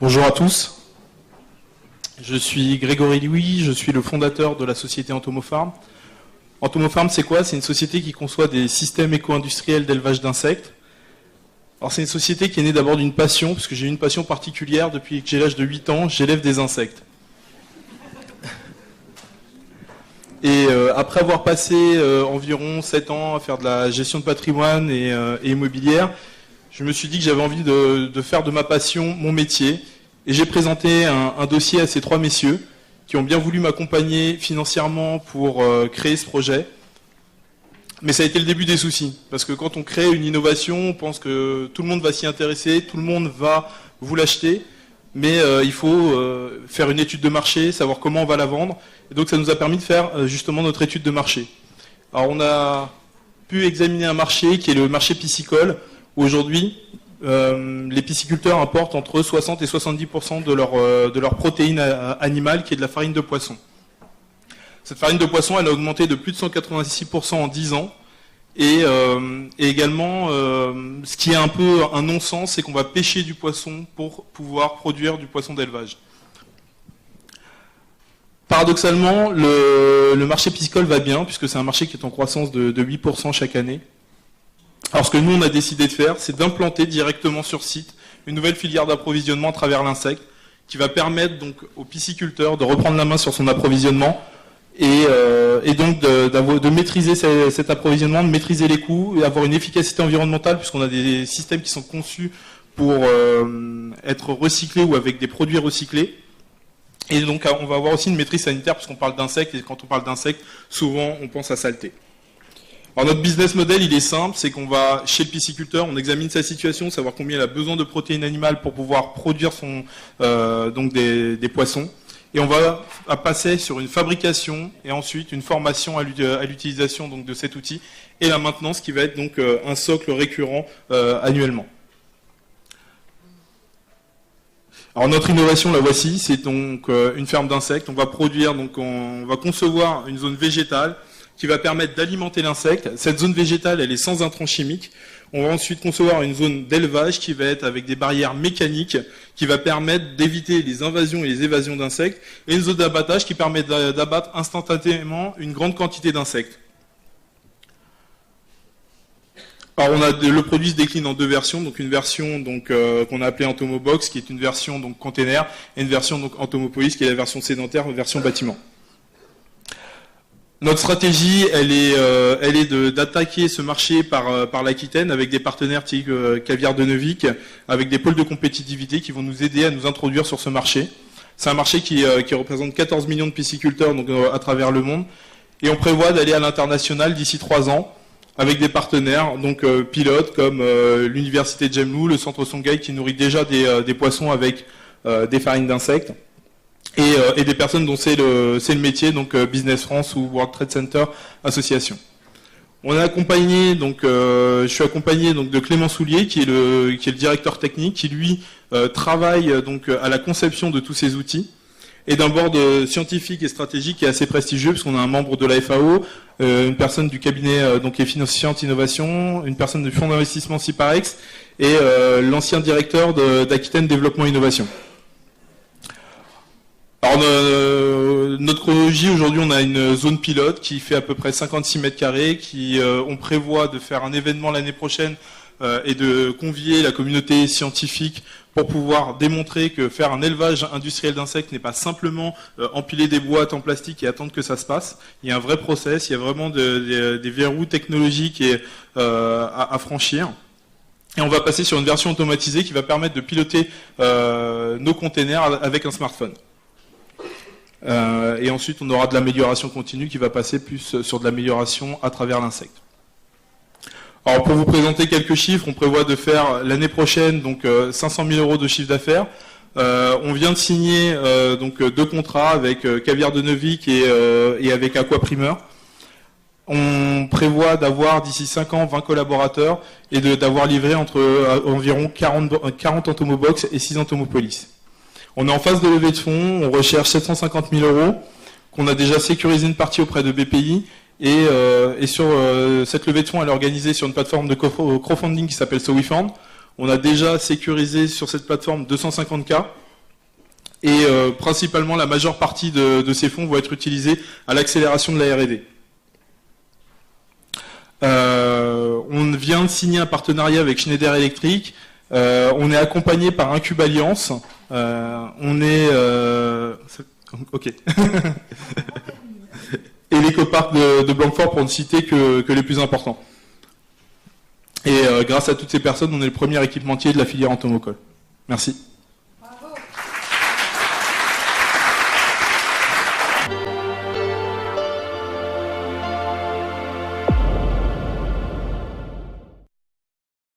Bonjour à tous, je suis Grégory Louis, je suis le fondateur de la société Entomopharm. Entomopharm, c'est quoi? C'est une société qui conçoit des systèmes éco-industriels d'élevage d'insectes. Alors c'est une société qui est née d'abord d'une passion, parce que j'ai une passion particulière depuis que j'ai l'âge de 8 ans, j'élève des insectes. Et après avoir passé environ 7 ans à faire de la gestion de patrimoine et immobilière, je me suis dit que j'avais envie de faire de ma passion mon métier. Et j'ai présenté un dossier à ces 3 messieurs qui ont bien voulu m'accompagner financièrement pour créer ce projet. Mais ça a été le début des soucis. Parce que quand on crée une innovation, on pense que tout le monde va s'y intéresser, tout le monde va vous l'acheter. Mais il faut faire une étude de marché, savoir comment on va la vendre. Et donc ça nous a permis de faire justement notre étude de marché. Alors on a pu examiner un marché qui est le marché piscicole. Aujourd'hui, les pisciculteurs importent entre 60 et 70% de leur protéine animale, qui est de la farine de poisson. Cette farine de poisson, elle a augmenté de plus de 186% en 10 ans. Et également, ce qui est un peu un non-sens, c'est qu'on va pêcher du poisson pour pouvoir produire du poisson d'élevage. Paradoxalement, le marché piscicole va bien, puisque c'est un marché qui est en croissance de 8% chaque année. Alors ce que nous on a décidé de faire, c'est d'implanter directement sur site une nouvelle filière d'approvisionnement à travers l'insecte, qui va permettre donc aux pisciculteurs de reprendre la main sur son approvisionnement et donc de maîtriser cet approvisionnement, de maîtriser les coûts et avoir une efficacité environnementale, puisqu'on a des systèmes qui sont conçus pour être recyclés ou avec des produits recyclés. Et donc on va avoir aussi une maîtrise sanitaire, puisqu'on parle d'insectes, et quand on parle d'insectes, souvent on pense à saleté. Alors notre business model, il est simple, c'est qu'on va chez le pisciculteur, on examine sa situation, savoir combien il a besoin de protéines animales pour pouvoir produire donc des poissons. Et on va passer sur une fabrication et ensuite une formation à l'utilisation donc de cet outil et la maintenance qui va être donc un socle récurrent annuellement. Alors notre innovation, la voici, c'est donc une ferme d'insectes. On va produire, donc on va concevoir une zone végétale qui va permettre d'alimenter l'insecte. Cette zone végétale, elle est sans intrants chimiques. On va ensuite concevoir une zone d'élevage qui va être avec des barrières mécaniques, qui va permettre d'éviter les invasions et les évasions d'insectes, et une zone d'abattage qui permet d'abattre instantanément une grande quantité d'insectes. Alors le produit se décline en 2 versions, donc une version qu'on a appelée Entomobox, qui est une version donc container, et une version donc Entomopolis, qui est la version sédentaire, version bâtiment. Notre stratégie, elle est d'attaquer ce marché par l'Aquitaine avec des partenaires type Caviar de Neuvic, avec des pôles de compétitivité qui vont nous aider à nous introduire sur ce marché. C'est un marché qui représente 14 millions de pisciculteurs donc, à travers le monde. Et on prévoit d'aller à l'international d'ici 3 ans avec des partenaires donc pilotes comme l'Université de Gemlou, le Centre Songhai qui nourrit déjà des poissons avec des farines d'insectes. Et des personnes dont c'est le métier, donc Business France ou World Trade Center Association. On a accompagné, donc je suis accompagné donc de Clément Soulier, qui est le directeur technique, qui lui travaille donc à la conception de tous ces outils, et d'un board scientifique et stratégique qui est assez prestigieux, puisqu'on a un membre de la FAO, une personne du cabinet donc Efficiente Innovation, une personne du fonds d'investissement Ciparex, et l'ancien directeur d'Aquitaine Développement Innovation. Alors notre chronologie, aujourd'hui on a une zone pilote qui fait à peu près 56 mètres carrés, on prévoit de faire un événement l'année prochaine et de convier la communauté scientifique pour pouvoir démontrer que faire un élevage industriel d'insectes n'est pas simplement empiler des boîtes en plastique et attendre que ça se passe. Il y a un vrai process, il y a vraiment des verrous technologiques à franchir. Et on va passer sur une version automatisée qui va permettre de piloter nos containers avec un smartphone. Et ensuite, on aura de l'amélioration continue qui va passer plus sur de l'amélioration à travers l'insecte. Alors, pour vous présenter quelques chiffres, on prévoit de faire l'année prochaine donc 500 000 € de chiffre d'affaires. On vient de signer donc 2 contrats avec Caviar de Neuvic et avec Aquaprimeur. On prévoit d'avoir d'ici 5 ans 20 collaborateurs et d'avoir livré environ 40 Entomobox et 6 Entomopolis. On est en phase de levée de fonds, on recherche 750 000 €, qu'on a déjà sécurisé une partie auprès de BPI, et sur cette levée de fonds, elle est organisée sur une plateforme de crowdfunding qui s'appelle SoWeFund. On a déjà sécurisé sur cette plateforme 250K, Et principalement, la majeure partie de ces fonds vont être utilisés à l'accélération de la R&D. On vient de signer un partenariat avec Schneider Electric. On est accompagné par Incube Alliance. On est... ok. Et l'écoparc de Blanquefort, pour ne citer que les plus importants. Et grâce à toutes ces personnes, on est le premier équipementier de la filière automobile. Merci.